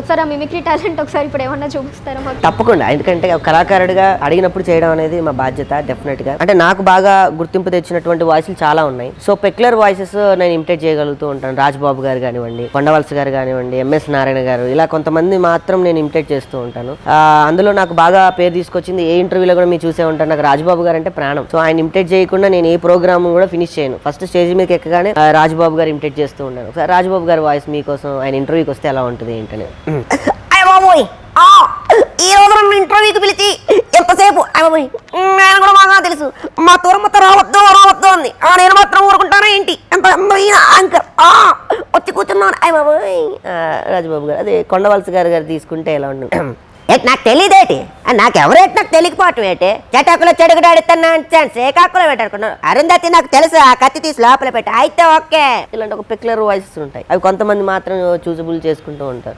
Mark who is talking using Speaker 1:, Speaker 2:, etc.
Speaker 1: ఒకసారి ఆ mimicry talent ఒకసారి ఇప్పుడు ఏమన్నా చూపిస్తారా మాకు?
Speaker 2: తప్పకుండా, ఎందుకంటే కళాకారుడిగా అడిగినప్పుడు చేయడం అనేది మా బాధ్యత. డెఫినెట్ గా అంటే నాకు బాగా గుర్తింపు తెచ్చినటువంటి వాయిస్లు చాలా ఉన్నాయి. సో పెక్యులర్ వాయిసెస్ నేను ఇమిటేట్ చేయగలుగుతూ ఉంటాను. రాజ్బాబు గారు కానివ్వండి, కొండవలస గారు కానివ్వండి, ఎంఎస్ నారాయణ గారు, ఇలా కొంతమంది మాత్రం నేను ఇమిటేట్ చేస్తూ ఉంటాను. అందులో నాకు బాగా పేరు తీసుకొచ్చింది, ఏ ఇంటర్వ్యూలో కూడా మీరు చూసే ఉంటాను, నాకు రాజ్బాబు గారు అంటే ప్రాణం. సో ఆయన ఇమిటేట్ చేయకుండా నేను ఏ ప్రోగ్రామ్ కూడా ఫినిష్ చేయను. ఫస్ట్ స్టేజ్ మీద ఎక్కగానే రాజ్బాబు గారు ఇమిటేట్ చేస్తూ ఉన్నాను. రాజ్బాబు గారి వాయిస్ మీకోసం ఆయన ఇంటర్వ్యూకి వస్తే ఎలా ఉంటుంది ఏంటనే.
Speaker 3: ఈ రోజు నన్ను ఇంటర్వ్యూకి పిలిచి ఎంతసేపు నేను కూడా బాగా తెలుసు మా తూరమ్మతో రావద్దు అంది. నేను మాత్రం ఊరుకుంటానా ఏంటి? ఎంత యాంకర్ వచ్చి కూర్చున్నాను. అయ్య బాబోయ్.
Speaker 2: రాజ్బాబు గారు అదే కొండవలస గారు తీసుకుంటే ఎలా ఉంటుంది?
Speaker 3: నాకు తెలియదేటి, నాకెవరేటి నాకు తెలియకపోవటం ఏంటి? చటాకులో చెడుగుడాడుతున్నా శ్రీకాకులో పెట్టాడుకున్నాను. అరుంధతి నాకు తెలుసు, ఆ కత్తి తీసి లోపల పెట్టి అయితే ఓకే.
Speaker 2: ఇలాంటి ఒక పెక్యులర్ వాయిసెస్ ఉంటాయి, అవి కొంతమంది మాత్రం చూసబుల్ చేసుకుంటూ ఉంటారు.